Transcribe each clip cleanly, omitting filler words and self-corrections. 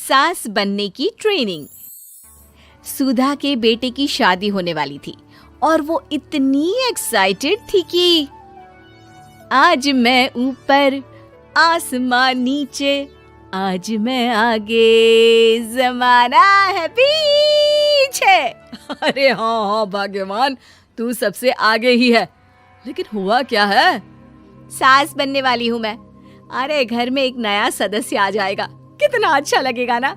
सास बनने की ट्रेनिंग। सुधा के बेटे की शादी होने वाली थी और वो इतनी एक्साइटेड थी कि आज मैं ऊपर आसमान नीचे, आज मैं आगे जमाना है पीछे। अरे हाँ भाग्यवान, तू सबसे आगे ही है। लेकिन हुआ क्या है? सास बनने वाली हूँ मैं। अरे घर में एक नया सदस्य आ जाएगा, कितना अच्छा लगेगा ना।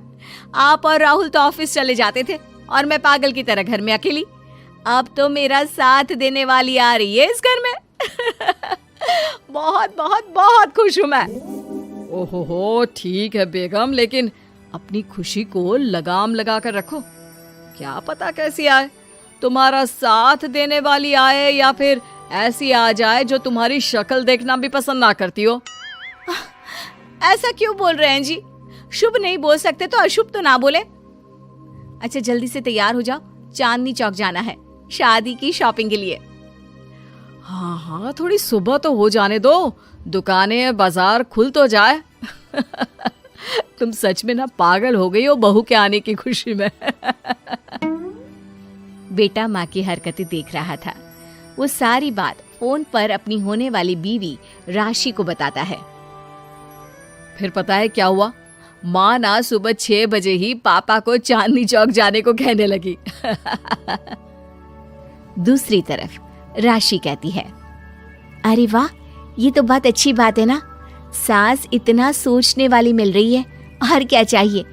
आप और राहुल तो ऑफिस चले जाते थे और मैं पागल की तरह घर में अकेली। अब तो मेरा साथ देने वाली आ रही है इस घर में। बहुत बहुत बहुत खुश हूँ मैं। ओहो ठीक है बेगम, लेकिन अपनी खुशी को लगाम लगा कर रखो। क्या पता कैसी आए, तुम्हारा साथ देने वाली आए या फिर ऐसी आ जाए जो तुम्हारी शक्ल देखना भी पसंद ना करती हो। ऐसा क्यों बोल रहे हैं जी? शुभ नहीं बोल सकते तो अशुभ तो ना बोले। अच्छा जल्दी से तैयार हो जाओ, चांदनी चौक जाना है शादी की शॉपिंग के लिए। हाँ हाँ, थोड़ी सुबह तो हो जाने दो, दुकानें बाजार खुल तो जाए। तुम सच में ना पागल हो गई हो बहू के आने की खुशी में। बेटा माँ की हरकतें देख रहा था। वो सारी बात फोन पर अपनी होने वाली बीवी राशि को बताता है। फिर पता है क्या हुआ? माँ ना सुबह 6 बजे ही पापा को चांदनी चौक जाने को कहने लगी। दूसरी तरफ राशि कहती है, अरे वाह, ये तो बहुत अच्छी बात है ना। सास इतना सोचने वाली मिल रही है, और क्या चाहिए।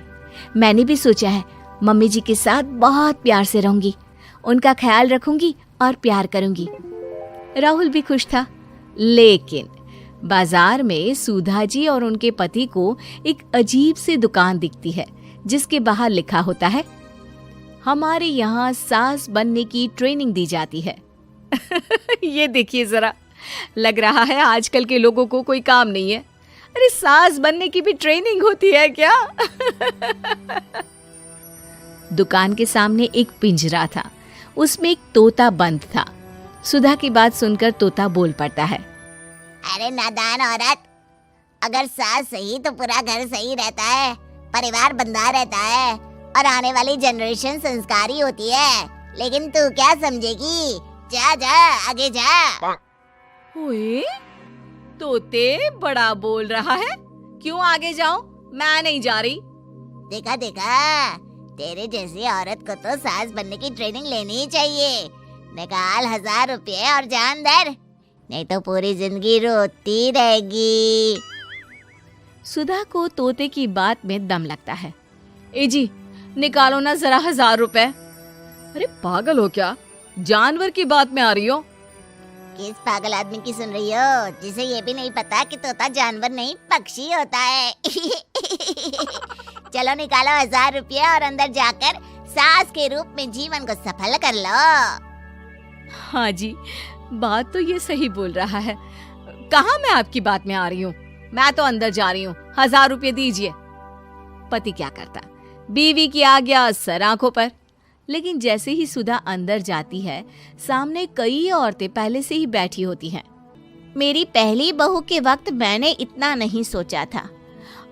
मैंने भी सोचा है मम्मी जी के साथ बहुत प्यार से रहूंगी, उनका ख्याल रखूंगी और प्यार करूंगी। राहुल भी खुश था। लेकिन बाजार में सुधा जी और उनके पति को एक अजीब सी दुकान दिखती है जिसके बाहर लिखा होता है, हमारे यहाँ सास बनने की ट्रेनिंग दी जाती है। ये देखिए जरा, लग रहा है आजकल के लोगों को कोई काम नहीं है। अरे सास बनने की भी ट्रेनिंग होती है क्या? दुकान के सामने एक पिंजरा था, उसमें एक तोता बंद था। सुधा की बात सुनकर तोता बोल पड़ता है, अरे नादान औरत, अगर सास सही तो पूरा घर सही रहता है, परिवार बंधा रहता है और आने वाली जनरेशन संस्कारी होती है। लेकिन तू क्या समझेगी? जा जा आगे जा। ओए, तोते बड़ा बोल रहा है, क्यों आगे जाऊं? मैं नहीं जा रही। देखा देखा, तेरे जैसी औरत को तो सास बनने की ट्रेनिंग लेनी ही चाहिए। निकाल 1000 रुपये और जान दर, नहीं तो पूरी जिंदगी रोती रहेगी। सुधा को तोते की बात में दम लगता है। ए जी, निकालो ना जरा 1000 रुपए। अरे पागल हो क्या? जानवर की बात में आ रही हो? किस पागल आदमी की सुन रही हो, जिसे ये भी नहीं पता कि तोता जानवर नहीं पक्षी होता है। चलो निकालो 1000 रुपये और अंदर जाकर सास के रूप में जीवन को सफल कर लो। हाँ जी, बात तो ये सही बोल रहा है। कहाँ मैं आपकी बात में आ रही हूँ? मैं तो अंदर जा रही हूँ, 1000 रुपये दीजिए। पति क्या करता, बीवी की आज्ञा सर आंखों पर। लेकिन जैसे ही सुधा अंदर जाती है, सामने कई औरतें पहले से ही बैठी होती हैं। मेरी पहली बहू के वक्त मैंने इतना नहीं सोचा था,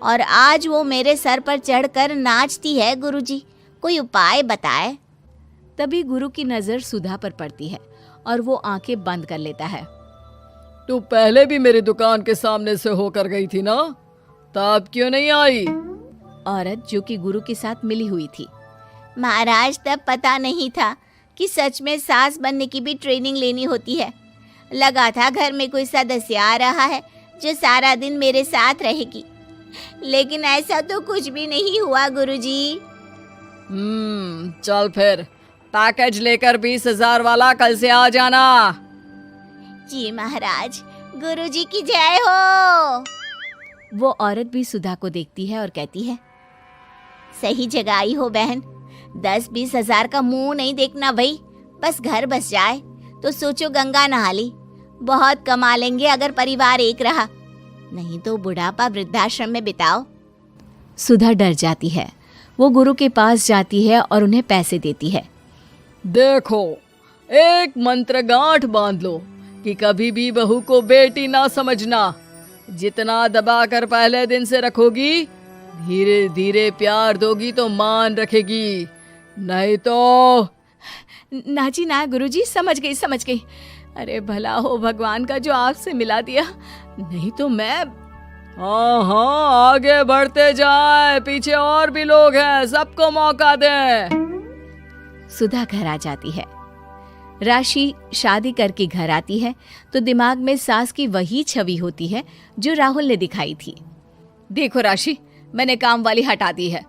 और आज वो मेरे सर पर चढ़कर नाचती है। गुरुजी, कोई उपाय बताए। तभी गुरु की नजर सुधा पर पड़ती है और वो आंखें बंद कर लेता है। तू पहले भी मेरी दुकान के सामने से होकर गई थी ना, तब क्यों नहीं आई? औरत जो कि गुरु के साथ मिली हुई थी। महाराज, तब पता नहीं था कि सच में सास बनने की भी ट्रेनिंग लेनी होती है। लगा था घर में कोई सदस्य आ रहा है जो सारा दिन मेरे साथ रहेगी, लेकिन ऐसा तो कुछ भी नहीं हुआ गुरुजी। चल फिर पैकेज लेकर 20,000 वाला कल से आ जाना। जी महाराज, गुरुजी की जय हो। वो औरत भी सुधा को देखती है और कहती है, सही जगह आई हो बहन। 10-20 हजार का मुंह नहीं देखना भाई, बस घर बस जाए तो सोचो गंगा नहा ली। बहुत कमा लेंगे अगर परिवार एक रहा, नहीं तो बुढ़ापा वृद्धाश्रम में बिताओ। सुधा डर जाती है। वो गुरु के पास जाती है और उन्हें पैसे देती है। देखो, एक मंत्र गांठ बांध लो कि कभी भी बहू को बेटी ना समझना। जितना दबा कर पहले दिन से रखोगी, धीरे धीरे प्यार दोगी तो मान रखेगी, नहीं तो। ना जी ना गुरुजी, समझ गई। अरे भला हो भगवान का जो आपसे मिला दिया, नहीं तो मैं। हाँ हाँ, आगे बढ़ते जाए, पीछे और भी लोग हैं, सबको मौका दे। सुधा घर आ जाती है। राशि शादी करके घर आती है तो दिमाग में सास की वही छवि होती है जो राहुल ने दिखाई थी। देखो राशि, मैंने काम वाली हटा दी है।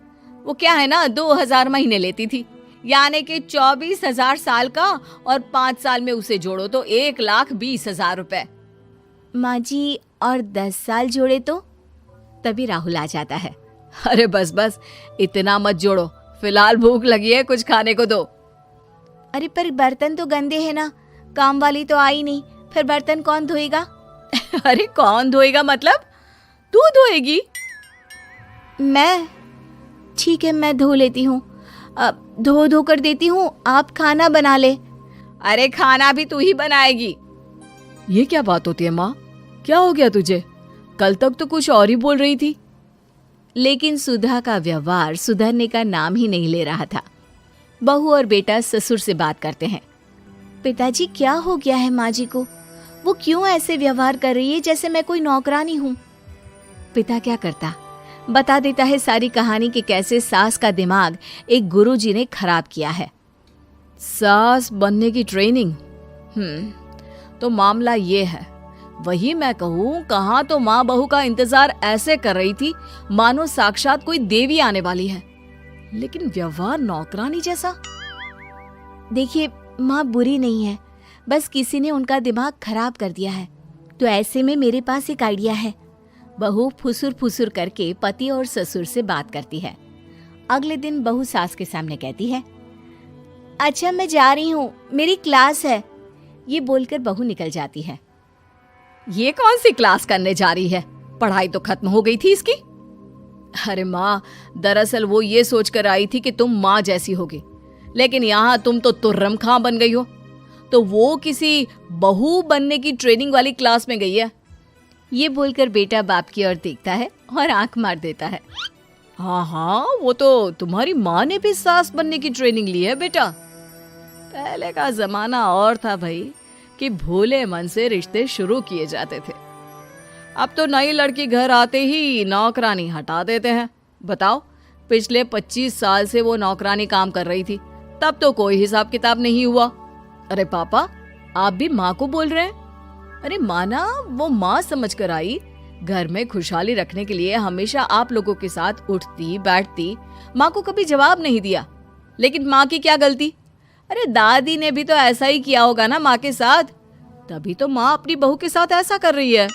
वो क्या है ना, 2000 महीने लेती थी, यानी कि 24,000 साल का, और 5 साल में उसे जोड़ो तो 1,20,000 रुपए। माँ जी, और 10 साल जोड़े तो? तभी राहुल आ जाता है। अरे बस बस, इतना मत जोड़ो, फिलहाल भूख लगी है, कुछ खाने को दो। अरे पर बर्तन तो गंदे हैं ना, काम वाली तो आई नहीं, फिर बर्तन कौन धोएगा? अरे कौन धोएगा मतलब? तू धोएगी? मैं? ठीक है, मैं धो लेती हूँ। धो कर देती हूँ, आप खाना बना ले। अरे खाना भी तू ही बनाएगी? ये क्या बात होती है माँ? क्या हो गया तुझे? कल तक तो कुछ और ही बोल रही थी। लेकिन सुधा का व्यवहार सुधरने का नाम ही नहीं ले रहा था। बहू और बेटा ससुर से बात करते हैं। पिताजी, क्या हो गया है माँ जी को? वो क्यों ऐसे व्यवहार कर रही है जैसे मैं कोई नौकरानी हूँ? पिता क्या करता, बता देता है सारी कहानी कि कैसे सास का दिमाग एक गुरुजी ने खराब किया है। सास बनने की ट्रेनिंग? तो मामला ये है, वही मैं कहूँ, कहाँ तो माँ बहू का इंतजार ऐसे कर रही थी मानो साक्षात कोई देवी आने वाली है, लेकिन व्यवहार नौकरानी जैसा। देखिए, माँ बुरी नहीं है, बस किसी ने उनका दिमाग खराब कर दिया है। तो ऐसे में मेरे पास एक आइडिया है। बहू फुसुर फुसुर करके पति और ससुर से बात करती है। अगले दिन बहू सास के सामने कहती है, अच्छा मैं जा रही हूँ, मेरी क्लास है। ये बोलकर बहू निकल जाती है। ये कौन सी क्लास करने जा रही है? पढ़ाई तो खत्म हो गई थी इसकी। अरे माँ, दरअसल वो ये सोच कर आई थी कि तुम माँ जैसी होगी, लेकिन यहाँ तुम तो तुर्रम खां बन गई हो। तो वो किसी बहू बनने की ट्रेनिंग वाली क्लास में गई है। ये बोलकर बेटा बाप की ओर देखता है और आंख मार देता है। हाँ हाँ, वो तो तुम्हारी माँ ने भी सास बनने की ट्रेनिंग ली है बेटा। पहले का जमाना और था भाई, कि भोले मन से रिश्ते शुरू किए जाते थे। अब तो नई लड़की घर आते ही नौकरानी हटा देते हैं। बताओ, पिछले 25 साल से वो नौकरानी काम कर रही थी, तब तो कोई हिसाब किताब नहीं हुआ। अरे पापा, आप भी माँ को बोल रहे हैं? अरे माना, वो माँ समझ कर आई, घर में खुशहाली रखने के लिए हमेशा आप लोगों के साथ उठती बैठती, माँ को कभी जवाब नहीं दिया। लेकिन माँ की क्या गलती? अरे दादी ने भी तो ऐसा ही किया होगा ना माँ के साथ, तभी तो माँ अपनी बहू के साथ ऐसा कर रही है।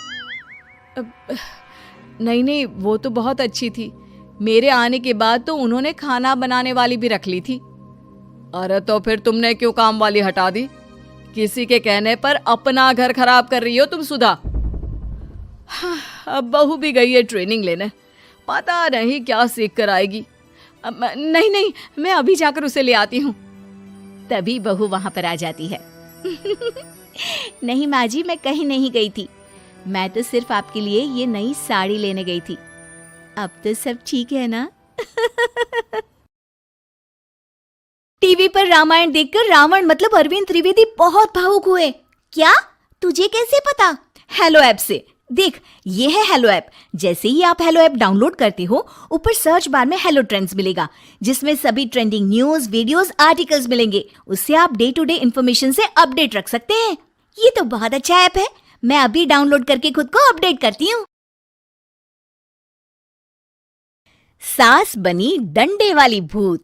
नहीं, वो तो बहुत अच्छी थी। मेरे आने के बाद तो उन्होंने खाना बनाने वाली भी रख ली थी। अरे तो फिर तुमने क्यों काम वाली हटा दी? किसी के कहने पर अपना घर खराब कर रही हो तुम सुधा। अब बहू भी गई है ट्रेनिंग लेने, पता नहीं क्या सीख कर आएगी। नहीं, मैं अभी जाकर उसे ले आती हूँ। तभी बहू वहां पर आ जाती है। नहीं माँ जी, मैं कहीं नहीं गई थी, मैं तो सिर्फ आपके लिए ये नई साड़ी लेने गई थी। अब तो सब ठीक है ना? टीवी पर रामायण देखकर रावण मतलब अरविंद त्रिवेदी बहुत भावुक हुए। क्या? तुझे कैसे पता? हेलो ऐप से देख, ये है हेलो ऐप। जैसे ही आप हेलो ऐप डाउनलोड करते हो, ऊपर सर्च बार में हेलो ट्रेंड्स मिलेगा, जिसमें सभी ट्रेंडिंग न्यूज, वीडियोस, आर्टिकल्स मिलेंगे। उससे आप डे टू डे इन्फॉर्मेशन से अपडेट रख सकते हैं। ये तो बहुत अच्छा ऐप है, मैं अभी डाउनलोड करके खुद को अपडेट करती हूँ। सास बनी डंडे वाली भूत।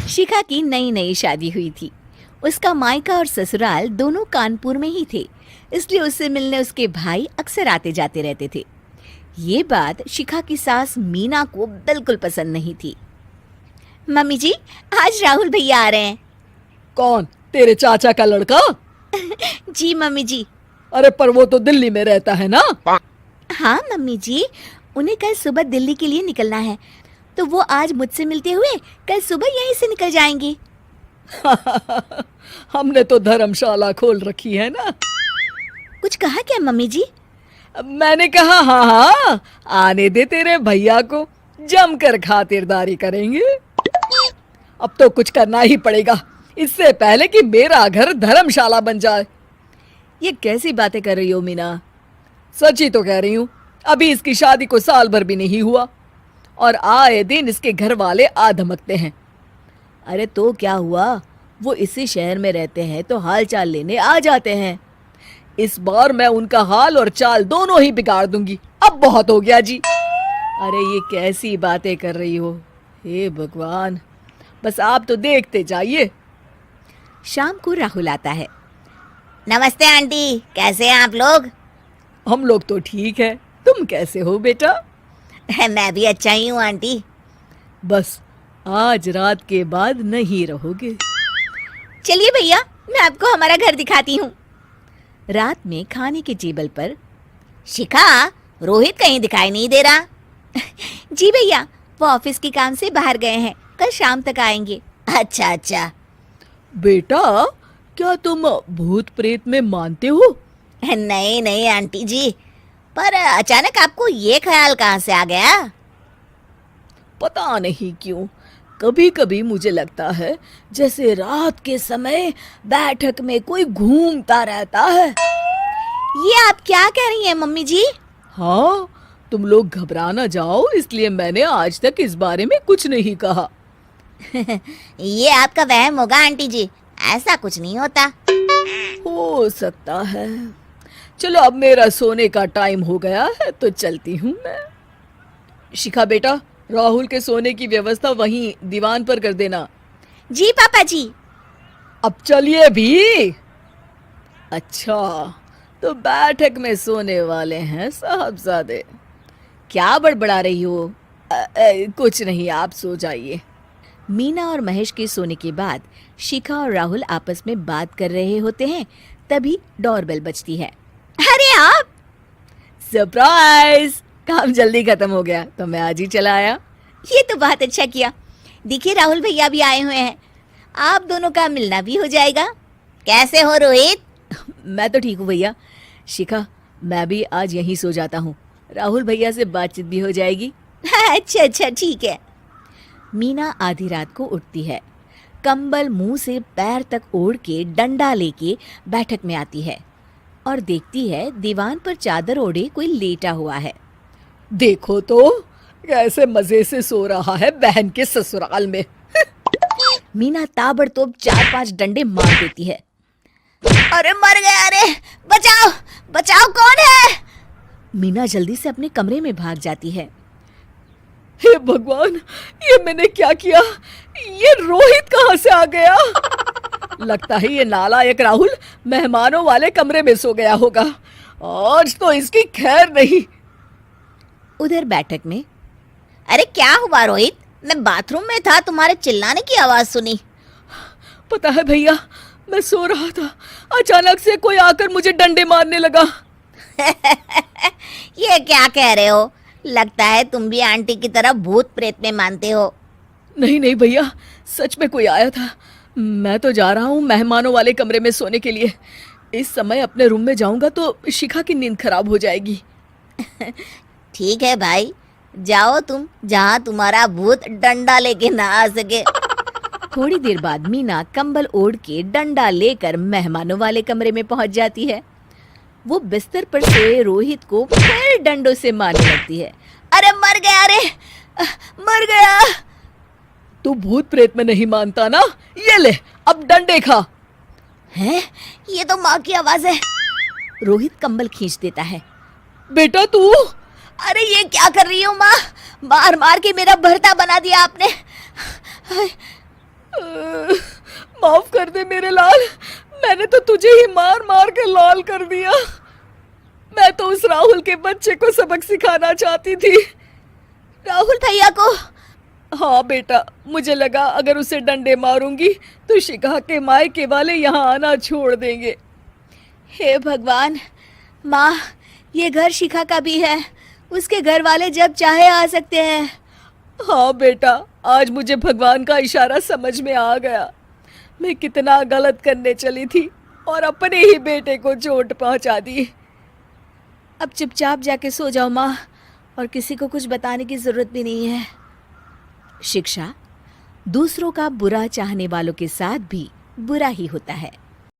शिखा की नई नई शादी हुई थी। उसका मायका और ससुराल दोनों कानपुर में ही थे, इसलिए उससे मिलने उसके भाई अक्सर आते जाते रहते थे। ये बात शिखा की सास मीना को बिल्कुल पसंद नहीं थी। मम्मी जी, आज राहुल भैया आ रहे हैं। कौन? तेरे चाचा का लड़का? जी मम्मी जी। अरे पर वो तो दिल्ली में रहता है ना? हाँ मम्मी जी, उन्हें कल सुबह दिल्ली के लिए निकलना है, तो वो आज मुझसे मिलते हुए कल सुबह यहीं से निकल जाएंगे। हमने तो धर्मशाला खोल रखी है ना। कुछ कहा क्या मम्मी जी? मैंने कहा हाँ, आने दे तेरे भैया को, जमकर खातिरदारी करेंगे। अब तो कुछ करना ही पड़ेगा, इससे पहले कि मेरा घर धर्मशाला बन जाए। ये कैसी बातें कर रही हो मीना? सच ही तो कह रही हूँ। अभी इसकी शादी को साल भर भी नहीं हुआ और आए दिन इसके घर वाले आ धमकते हैं। अरे तो क्या हुआ, वो इसी शहर में रहते हैं तो हाल चाल लेने आ जाते हैं। इस बार मैं उनका हाल और चाल दोनों ही बिगाड़ दूंगी। अब बहुत हो गया जी। अरे ये कैसी बातें कर रही हो, हे भगवान, बस आप तो देखते जाइए। शाम को राहुल आता है। नमस्ते आंटी, कैसे हैं आप लोग? हम लोग तो ठीक है, तुम कैसे हो बेटा? मैं भी अच्छा ही हूँ आंटी। बस आज रात के बाद नहीं रहोगे। चलिए भैया, मैं आपको हमारा घर दिखाती हूँ। रात में खाने के टेबल पर शिखा, रोहित कहीं दिखाई नहीं दे रहा। जी भैया, वो ऑफिस के काम से बाहर गए हैं, कल शाम तक आएंगे। अच्छा अच्छा। बेटा, क्या तुम भूत प्रेत में मानते हो? नहीं नहीं आंटी जी, पर अचानक आपको ये ख्याल कहाँ से आ गया? पता नहीं क्यों, कभी कभी मुझे लगता है जैसे रात के समय बैठक में कोई घूमता रहता है। ये आप क्या कह रही हैं मम्मी जी? हाँ, तुम लोग घबरा ना जाओ, इसलिए मैंने आज तक इस बारे में कुछ नहीं कहा। ये आपका वहम होगा आंटी जी, ऐसा कुछ नहीं होता। हो सकता है। चलो अब मेरा सोने का टाइम हो गया है तो चलती हूँ मैं। शिखा बेटा, राहुल के सोने की व्यवस्था वहीं दीवान पर कर देना। जी पापा जी। अब चलिए भी। अच्छा, तो बैठक में सोने वाले हैं साहबजादे। क्या बड़बड़ा रही हो? कुछ नहीं, आप सो जाइए। मीना और महेश के सोने के बाद शिखा और राहुल आपस में बात कर रहे होते हैं, तभी डोरबेल बजती है। अरे आप! सरप्राइज! काम जल्दी खत्म हो गया तो मैं आज ही चला आया। ये तो बहुत अच्छा किया। देखिए राहुल भैया भी आए हुए हैं, आप दोनों का मिलना भी हो जाएगा। कैसे हो रोहित? मैं तो ठीक हूँ भैया। शिखा, मैं भी आज यहीं सो जाता हूँ, राहुल भैया से बातचीत भी हो जाएगी। अच्छा अच्छा, ठीक है। मीना आधी रात को उठती है, कंबल मुंह से पैर तक ओढ़ के डंडा लेके बैठक में आती है और देखती है दीवान पर चादर ओढ़े कोई लेटा हुआ है। देखो तो कैसे मजे से सो रहा है बहन के ससुराल में। मीना ताबड़तोड़ 4-5 डंडे मार देती है। अरे मर गया, अरे बचाओ बचाओ, कौन है? मीना जल्दी से अपने कमरे में भाग जाती है। हे भगवान, ये मैंने क्या किया? ये रोहित कहाँ से आ गया? लगता है ये नालायक राहुल मेहमानों वाले कमरे में सो गया होगा। आज तो इसकी खैर नहीं। उधर बैठक में, अरे क्या हुआ रोहित? मैं बाथरूम में था, तुम्हारे चिल्लाने की आवाज सुनी। पता है भैया, मैं सो रहा था, अचानक से कोई आकर मुझे डंडे मारने लगा। ये क्या कह रहे हो? लगता है तुम भी आंटी की तरह भूत प्रेत में मानते हो। नहीं नहीं भैया, सच में कोई आया था। मैं तो जा रहा हूँ मेहमानों वाले कमरे में सोने के लिए। इस समय अपने रूम में जाऊंगा तो शिखा की नींद खराब हो जाएगी। ठीक है भाई, जाओ तुम, जहाँ तुम्हारा भूत डंडा लेके ना आ सके। थोड़ी देर बाद मीना कंबल ओढ़ के डंडा लेकर मेहमानों वाले कमरे में पहुंच जाती है। वो बिस्तर पर सोए रोहित को फिर डंडों से मारने लगती है। अरे मर गया, अरे मर गया। तू भूत प्रेत में नहीं मानता ना? ये ले, अब डंडे खा। हैं? ये तो माँ की आवाज है। रोहित कंबल खींच देता है। बेटा तू! अरे ये क्या कर रही हो माँ? मार मार के मेरा भरता बना दिया आपने। माफ कर दे मेरे लाल, मैंने तो तुझे ही मार मार के लाल कर दिया। मैं तो उस राहुल के बच्चे को सबक सिखाना चाहती थी। राहुल भैया को? हाँ बेटा, मुझे लगा अगर उसे डंडे मारूंगी तो शिखा के मायके वाले यहाँ आना छोड़ देंगे। हे भगवान, माँ, ये घर शिखा का भी है, उसके घर वाले जब चाहे आ सकते हैं। हाँ बेटा, आज मुझे भगवान का इशारा समझ में आ गया। मैं कितना गलत करने चली थी और अपने ही बेटे को चोट पहुंचा दी। अब चुपचाप जाके सो जाओ माँ, और किसी को कुछ बताने की जरूरत भी नहीं है। शिक्षा दूसरों का बुरा चाहने वालों के साथ भी बुरा ही होता है।